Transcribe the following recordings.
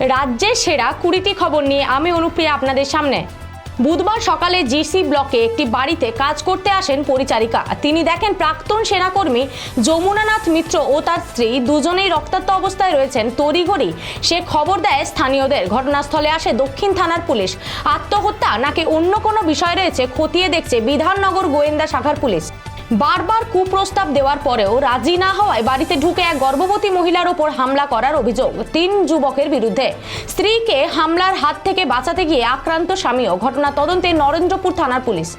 রাজ্যের সেরা 20টি খবর নিয়ে আমি অনুপ্রিয়া আপনাদের সামনে। বুধবার সকালে জিসি ব্লকে একটি বাড়িতে কাজ করতে আসেন পরিচারিকা। তিনি দেখেন প্রাক্তন সেনাকর্মী যমুনানাথ মিত্র ও তার স্ত্রী দুজনেই রক্তাক্ত অবস্থায় রয়েছেন। তড়িঘড়ি সে খবর দেয় স্থানীয়দের। ঘটনাস্থলে আসে দক্ষিণ থানার পুলিশ। আত্মহত্যা নাকি অন্য কোনো বিষয় রয়েছে খতিয়ে দেখছে বিধাননগর গোয়েন্দা শাখার পুলিশ। বারবার কুপ্রস্তাব দেওয়ার পরেও রাজি না হওয়ায় বাড়িতে ঢুকে এক গর্ভবতী মহিলার ওপর হামলা করার অভিযোগ 3 যুবকের বিরুদ্ধে। স্ত্রীকে হামলার হাত থেকে বাঁচাতে গিয়ে আক্রান্ত স্বামীও। ঘটনা তদন্তে নরেন্দ্রপুর থানার পুলিশ।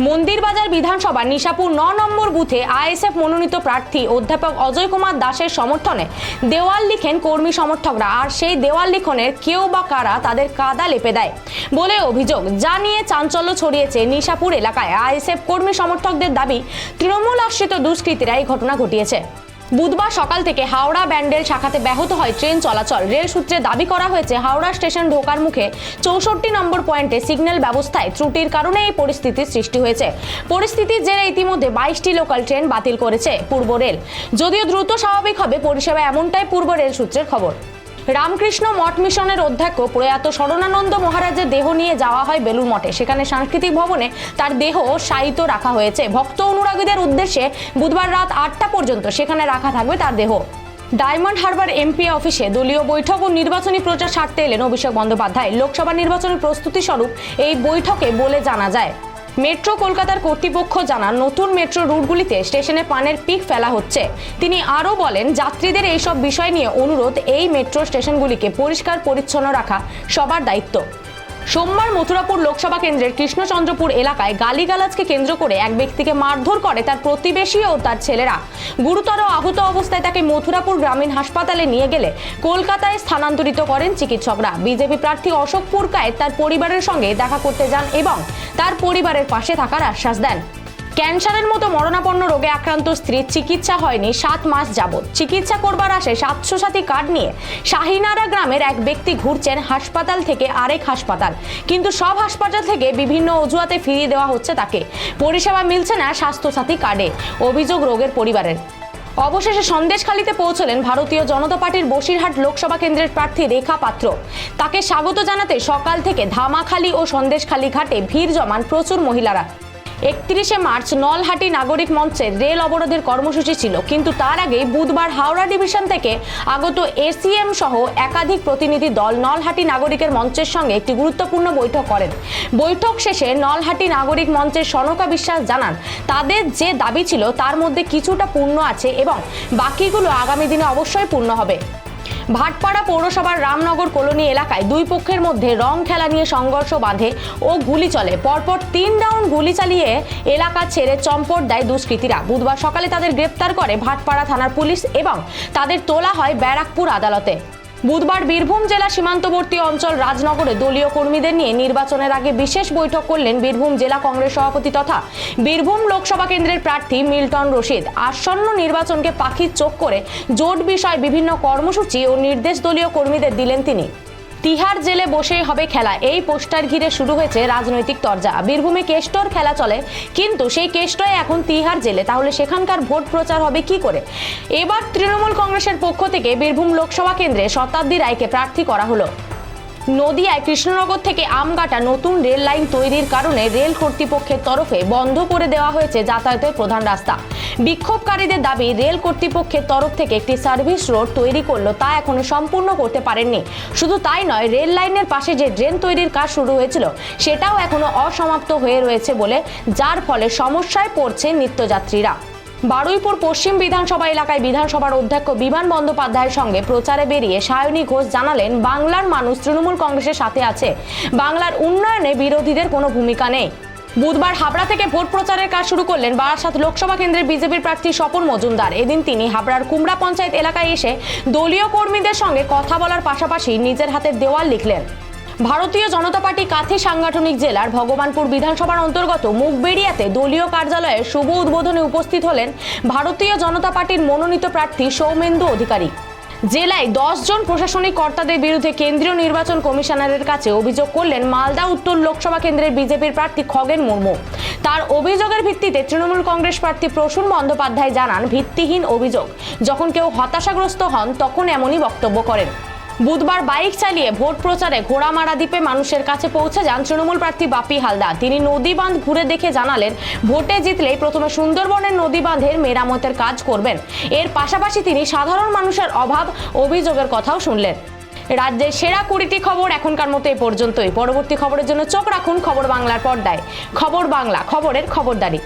মন্দিরবাজার বিধানসভা নিশাপুর 9 নম্বর বুথে আইএসএফ মনোনীত প্রার্থী অধ্যাপক অজয় কুমার দাসের সমর্থনে দেওয়াল লিখেন কর্মী সমর্থকরা। আর সেই দেওয়াল লিখনের কেউ বা কারা তাদের কাদা লেপে দেয় বলে অভিযোগ, যা নিয়ে চাঞ্চল্য ছড়িয়েছে নিশাপুর এলাকায়। আইএসএফ কর্মী সমর্থকদের দাবি, তৃণমূল আশ্রিত দুষ্কৃতীরা এই ঘটনা ঘটিয়েছে। বুধবার সকাল থেকে হাওড়া ব্যান্ডেল শাখাতে ব্যাহত হয় ট্রেন চলাচল। রেল সূত্রে দাবি করা হয়েছে হাওড়া স্টেশন ঢোকার মুখে 64 নম্বর পয়েন্টে সিগন্যাল ব্যবস্থায় ত্রুটির কারণে এই পরিস্থিতির সৃষ্টি হয়েছে। পরিস্থিতির জেরে ইতিমধ্যে 22টি লোকাল ট্রেন বাতিল করেছে পূর্ব রেল। যদিও দ্রুত স্বাভাবিক হবে পরিষেবা, এমনটাই পূর্ব রেল সূত্রের খবর। রামকৃষ্ণ মঠ মিশনের অধ্যক্ষ প্রয়াত শরণানন্দ মহারাজের দেহ নিয়ে যাওয়া হয় বেলুর মঠে। সেখানে সাংস্কৃতিক ভবনে তার দেহ শায়িত রাখা হয়েছে। ভক্ত অনুরাগীদের উদ্দেশ্যে বুধবার রাত 8টা পর্যন্ত সেখানে রাখা থাকবে তার দেহ। ডায়মন্ড হারবার এমপি অফিসে দলীয় বৈঠক ও নির্বাচনী প্রচার সারতে এলেন অভিষেক বন্দ্যোপাধ্যায়। লোকসভা নির্বাচনের প্রস্তুতি স্বরূপ এই বৈঠকে বলে জানা যায়, মেট্রো কলকাতার কর্তৃপক্ষ জানান নতুন মেট্রো রুটগুলিতে স্টেশনে পানের পিক ফেলা হচ্ছে। তিনি আরও বলেন, যাত্রীদের এইসব বিষয় নিয়ে অনুরোধ, এই মেট্রো স্টেশনগুলিকে পরিষ্কার পরিচ্ছন্ন রাখা সবার দায়িত্ব। সোমবার মথুরাপুর লোকসভা কেন্দ্রের কৃষ্ণচন্দ্রপুর এলাকায় গালিগালাজকে কেন্দ্র করে এক ব্যক্তিকে মারধর করে তার প্রতিবেশী ও তার ছেলেরা। গুরুতর আহত অবস্থায় তাকে মথুরাপুর গ্রামীণ হাসপাতালে নিয়ে গেলে কলকাতায় স্থানান্তরিত করেন চিকিৎসকরা। বিজেপি প্রার্থী অশোক পুরকায়েত তার পরিবারের সঙ্গে দেখা করতে যান এবং তার পরিবারের পাশে থাকার আশ্বাস দেন। ক্যান্সারের মতো মরণাপন্ন রোগে আক্রান্ত স্ত্রীর চিকিৎসা হয়নি 7 মাস যাবৎ। চিকিৎসা করবার আসে স্বাস্থ্যসাথী কার্ড নিয়ে শাহিনারা গ্রামের এক ব্যক্তি ঘুরছেন হাসপাতাল থেকে আরেক হাসপাতাল, কিন্তু সব হাসপাতাল থেকে বিভিন্ন অজুহাতে ফিরিয়ে দেওয়া হচ্ছে তাকে। পরিষেবা মিলছে না স্বাস্থ্যসাথী কার্ডে, অভিযোগ রোগের পরিবারের। অবশেষে সন্দেশখালীতে পৌঁছলেন ভারতীয় জনতা পার্টির বসিরহাট লোকসভা কেন্দ্রের প্রার্থী রেখা পাত্র। তাকে স্বাগত জানাতে সকাল থেকে ধামাখালী ও সন্দেশখালী ঘাটে ভিড় জমান প্রচুর মহিলারা। 31শে মার্চ নলহাটি নাগরিক মঞ্চের রেল অবরোধের কর্মসূচি ছিল, কিন্তু তার আগে বুধবার হাওড়া ডিভিশন থেকে আগত এসিএম সহ একাধিক প্রতিনিধি দল নলহাটি নাগরিকের মঞ্চের সঙ্গে একটি গুরুত্বপূর্ণ বৈঠক করেন। বৈঠক শেষে নলহাটি নাগরিক মঞ্চের সনকা বিশ্বাস জানান, তাদের যে দাবি ছিল তার মধ্যে কিছুটা পূর্ণ আছে এবং বাকিগুলো আগামী দিনে অবশ্যই পূর্ণ হবে। ভাটপাড়া পৌরসভার রামনগর কলোনি এলাকায় দুই পক্ষের মধ্যে রং খেলা নিয়ে সংঘর্ষ বাঁধে ও গুলি চলে। পরপর 3 রাউন্ড গুলি চালিয়ে এলাকা ছেড়ে চম্পট দেয় দুষ্কৃতীরা। বুধবার সকালে তাদের গ্রেপ্তার করে ভাটপাড়া থানার পুলিশ এবং তাদের তোলা হয় ব্যারাকপুর আদালতে। বুধবার বীরভূম জেলা সীমান্তবর্তী অঞ্চল রাজনগরে দলীয় কর্মীদের নিয়ে নির্বাচনের আগে বিশেষ বৈঠক করলেন বীরভূম জেলা কংগ্রেস সভাপতি তথা বীরভূম লোকসভা কেন্দ্রের প্রার্থী মিল্টন রশিদ। আসন্ন নির্বাচনকে পাখির চোখ করে জোট বিষয় বিভিন্ন কর্মসূচি ও নির্দেশ দলীয় কর্মীদের দিলেন তিনি। তিহার জেলে বসেই হবে খেলা, এই পোস্টার ঘিরে শুরু হয়েছে রাজনৈতিক তরজা। বীরভূমে কেষ্টর খেলা চলে, কিন্তু সেই কেষ্টই এখন তিহার জেলে, তাহলে সেখানকার ভোট প্রচার হবে কি করে? এবার তৃণমূল কংগ্রেসের পক্ষ থেকে বীরভূম লোকসভা কেন্দ্রে শতাব্দী রায়কে প্রার্থী করা হলো। নদিয়ায় কৃষ্ণনগর থেকে আমগাটা নতুন রেল লাইন তৈরির কারণে রেল কর্তৃপক্ষের তরফে বন্ধ করে দেওয়া হয়েছে যাতায়াতের প্রধান রাস্তা। বিক্ষোভকারীদের দাবি, রেল কর্তৃপক্ষের তরফ থেকে একটি সার্ভিস রোড তৈরি করলো তা এখনো সম্পূর্ণ করতে পারেননি। শুধু তাই নয়, রেল লাইনের পাশে যে ড্রেন তৈরির কাজ শুরু হয়েছিল সেটাও এখনো অসমাপ্ত হয়ে রয়েছে বলে, যার ফলে সমস্যায় পড়ছে নিত্যযাত্রীরা। বারুইপুর পশ্চিম বিধানসভা এলাকায় বিধানসভার অধ্যক্ষ বিমান বন্দ্যোপাধ্যায়ের সঙ্গে প্রচারে বেরিয়ে সায়নী ঘোষ জানালেন, বাংলার মানুষ তৃণমূল কংগ্রেসের সাথে আছে, বাংলার উন্নয়নে বিরোধীদের কোনো ভূমিকা নেই। বুধবার হাবড়া থেকে ভোট প্রচারের কাজ শুরু করলেন বারাসাত লোকসভা কেন্দ্রের বিজেপির প্রার্থী স্বপন মজুমদার। এদিন তিনি হাবড়ার কুমড়া পঞ্চায়েত এলাকায় এসে দলীয় কর্মীদের সঙ্গে কথা বলার পাশাপাশি নিজের হাতে দেওয়াল লিখলেন। ভারতীয় জনতা পার্টি কাথি সাংগঠনিক জেলার ভগবানপুর বিধানসভার অন্তর্গত মুখবেড়িয়াতে দলীয় কার্যালয়ে শুভ উদ্বোধনে উপস্থিত হলেন ভারতীয় জনতা পার্টির মনোনীত প্রার্থী সৌমেন্দু অধিকারী। জেলায় 10 জন প্রশাসনিক কর্তাদের বিরুদ্ধে কেন্দ্রীয় নির্বাচন কমিশনারের কাছে অভিযোগ করলেন মালদা উত্তর লোকসভা কেন্দ্রের বিজেপির প্রার্থী খগেন মুর্মু। তার অভিযোগের ভিত্তিতে তৃণমূল কংগ্রেস প্রার্থী প্রসূন বন্দ্যোপাধ্যায় জানান, ভিত্তিহীন অভিযোগ। যখন কেউ হতাশাগ্রস্ত হন তখন এমনই বক্তব্য করেন। বুধবার বাইক চালিয়ে ভোট প্রচারে ঘোড়ামারা দ্বীপে মানুষের কাছে পৌঁছে যান তৃণমূল প্রার্থী বাপি হালদার। তিনি নদী বাঁধ ঘুরে দেখে জানালেন, ভোটে জিতলেই প্রথমে সুন্দরবনের নদী বাঁধের মেরামতের কাজ করবেন। এর পাশাপাশি তিনি সাধারণ মানুষের অভাব অভিযোগের কথাও শুনলেন। রাজ্যের সেরা 20টি খবর এখনকার মতো এ পর্যন্তই। পরবর্তী খবরের জন্য চোখ রাখুন খবর বাংলার পর্দায়। খবর বাংলা, খবরের খবরদারি।